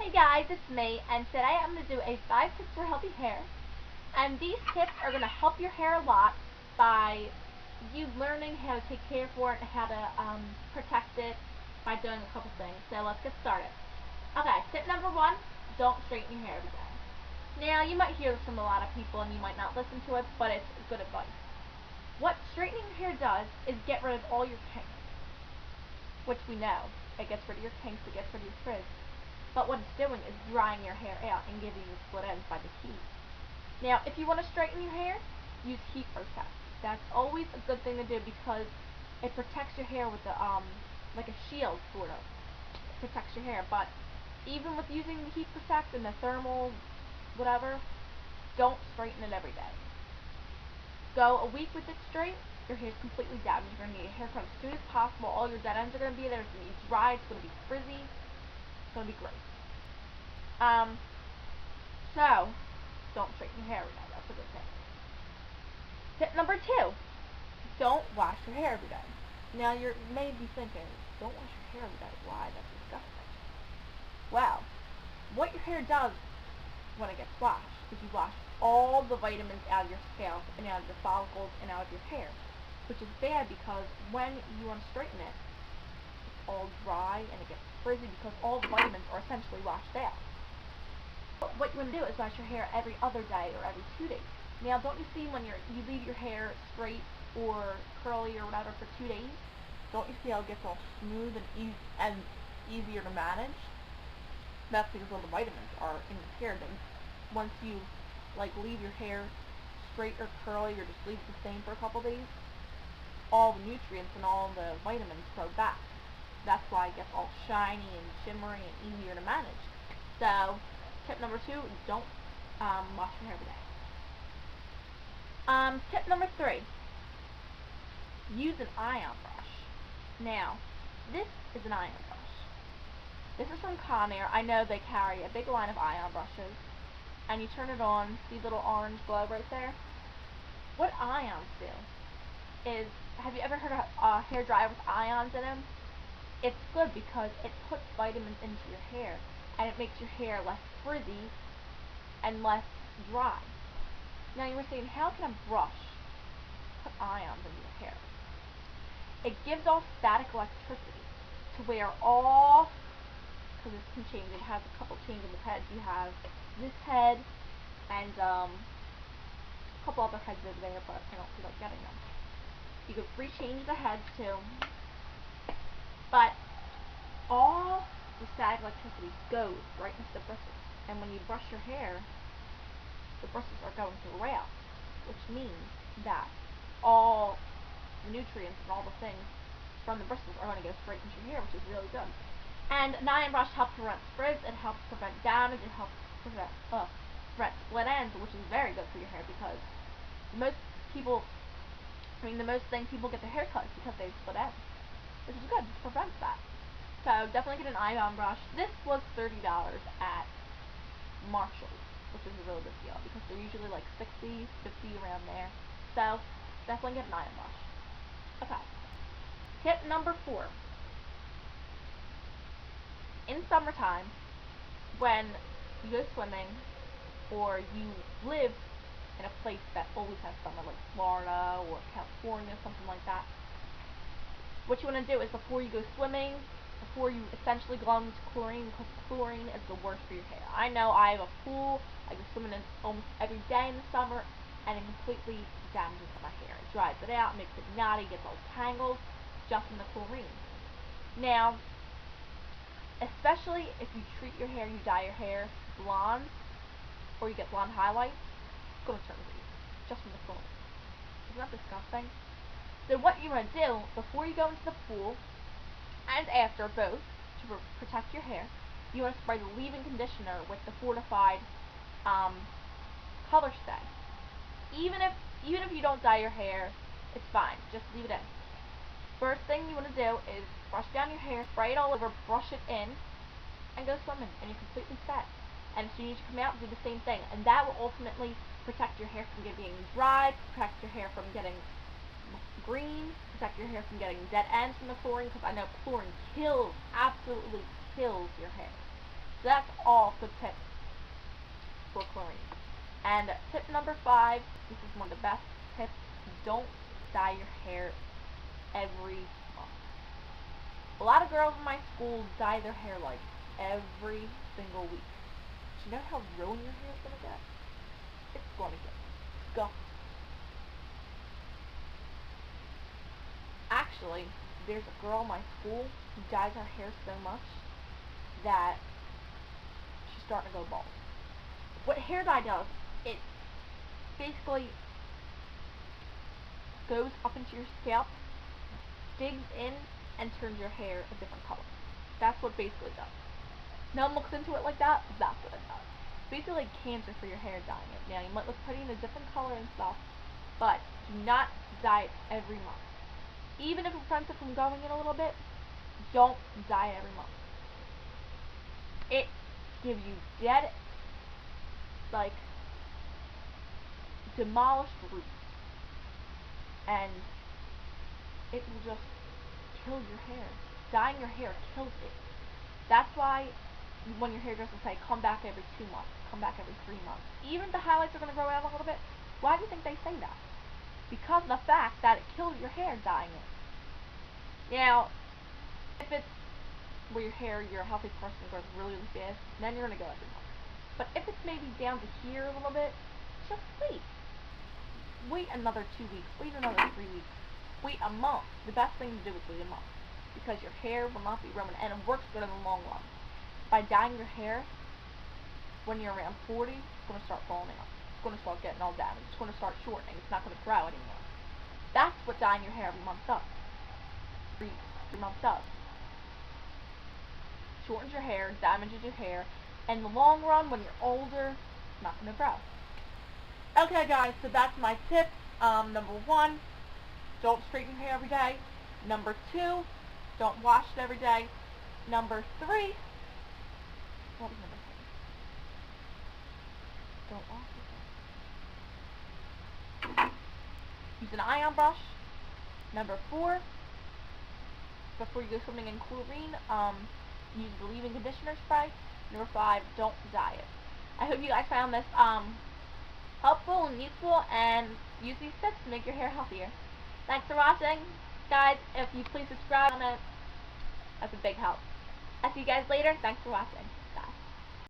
Hey guys, it's me, and today I'm going to do a 5 tips for healthy hair. And these tips are going to help your hair a lot by you learning how to take care for it and how to protect it by doing a couple things. So let's get started. Okay, tip number 1, don't straighten your hair every day. Now, you might hear this from a lot of people and you might not listen to it, but it's good advice. What straightening your hair does is get rid of all your kinks, which we know. It gets rid of your kinks, it gets rid of your frizz. But what it's doing is drying your hair out and giving you split ends by the heat. Now, if you want to straighten your hair, use heat protect. That's always a good thing to do because it protects your hair with the like a shield sort of. It protects your hair, but even with using the heat protect and the thermal whatever, don't straighten it every day. Go a week with it straight, your hair's completely damaged. You're going to need a haircut as soon as possible. All your dead ends are going to be there. It's going to be dry. It's going to be frizzy. It's going to be great. So, don't straighten your hair every day. That's a good tip. Tip number 2, don't wash your hair every day. Now, you may be thinking, don't wash your hair every day. Why? That's disgusting. Well, what your hair does when it gets washed is you wash all the vitamins out of your scalp and out of your follicles and out of your hair, which is bad because when you want to straighten it, it's all dry and it gets frizzy because all the vitamins are essentially washed out. But what you want to do is wash your hair every other day or every 2 days. Now, don't you see when you leave your hair straight or curly or whatever for 2 days? Don't you see how it gets all smooth and easier to manage? That's because all the vitamins are in your hair. Then once you leave your hair straight or curly or just leave it the same for a couple days, all the nutrients and all the vitamins go back. That's why it gets all shiny and shimmery and easier to manage. So, tip number 2, don't wash your hair every day. Tip number 3, use an ion brush. Now, this is an ion brush. This is from Conair. I know they carry a big line of ion brushes. And you turn it on, see the little orange globe right there? What ions do is, have you ever heard of a hair dryer with ions in them? It's good because it puts vitamins into your hair and it makes your hair less frizzy and less dry. Now you were saying, how can a brush put ions into your hair? It gives off static electricity to where because this can change, it has a couple changes of heads. You have this head and a couple other heads over there, but I don't feel like getting them. You could rechange the heads too, but all the static electricity goes right into the bristles, and when you brush your hair, the bristles are going throughout, which means that all the nutrients and all the things from the bristles are going to go straight into your hair, which is really good. And an iron brush helps prevent frizz, it helps prevent damage, it helps prevent split ends, which is very good for your hair because the most things people get their hair cut is because they have split ends, which is good, it prevents that. So definitely get an iron brush. This was $30 at Marshall's, which is a really good deal because they're usually like $60, $50 around there. So definitely get an iron brush. Okay. Tip number 4. In summertime, when you go swimming or you live in a place that always has summer, like Florida or California, something like that, what you want to do is before you go swimming, before you essentially go into chlorine, because chlorine is the worst for your hair. I know, I have a pool, I go swimming in almost every day in the summer, and it completely damages my hair. It dries it out, makes it knotty, gets all tangled, just from the chlorine. Now, especially if you treat your hair, you dye your hair blonde, or you get blonde highlights, it's going to turn green, just from the chlorine. Isn't that disgusting? So what you want to do, before you go into the pool, and after both, to protect your hair, you want to spray the leave-in conditioner with the fortified color stay. Even if you don't dye your hair, it's fine, just leave it in. First thing you want to do is brush down your hair, spray it all over, brush it in, and go swimming, and you're completely set. And as soon as you come out, do the same thing, and that will ultimately protect your hair from getting dry, protect your hair from getting green, protect your hair from getting dead ends from the chlorine, because I know chlorine absolutely kills your hair. So that's all the tips for chlorine. And tip number 5, this is one of the best tips, don't dye your hair every month. A lot of girls in my school dye their hair like every single week. Do you know how ruined your hair is going to get? It's going to get disgusting. Actually, there's a girl in my school who dyes her hair so much that she's starting to go bald. What hair dye does, it basically goes up into your scalp, digs in, and turns your hair a different color. That's what basically it does. No one looks into it like that, but that's what it does. It's basically like cancer for your hair dyeing it. Now, you might look pretty in a different color and stuff, but do not dye it every month. Even if it prevents it from going in a little bit, don't dye it every month. It gives you dead, like, demolished roots. And it will just kill your hair. Dyeing your hair kills it. That's why when your hairdresser say come back every 2 months, come back every 3 months, even if the highlights are going to grow out a little bit, why do you think they say that? Because of the fact that it kills your hair dyeing it. Now, if it's where your hair, you're a healthy person, grows really, really fast, then you're going to go every month. But if it's maybe down to here a little bit, just wait. Wait another 2 weeks. Wait another 3 weeks. Wait a month. The best thing to do is wait a month. Because your hair will not be ruined, and it works good in the long run. By dyeing your hair, when you're around 40, it's going to start falling out. It's going to start getting all damaged. It's going to start shortening. It's not going to grow anymore. That's what dyeing your hair every month does. 3 months does. Shortens your hair, damages your hair, and in the long run, when you're older, it's not going to grow. Okay guys, so that's my tips. Number 1, don't straighten your hair every day. Number 2, don't wash it every day. Number 3, what was number 3? Don't wash it. Use an iron brush. Number 4, before you go swimming in chlorine, use the leave-in conditioner spray. Number 5, don't dye it. I hope you guys found this helpful and useful, and use these tips to make your hair healthier. Thanks for watching. Guys, if you please subscribe, comment, that's a big help. I'll see you guys later. Thanks for watching.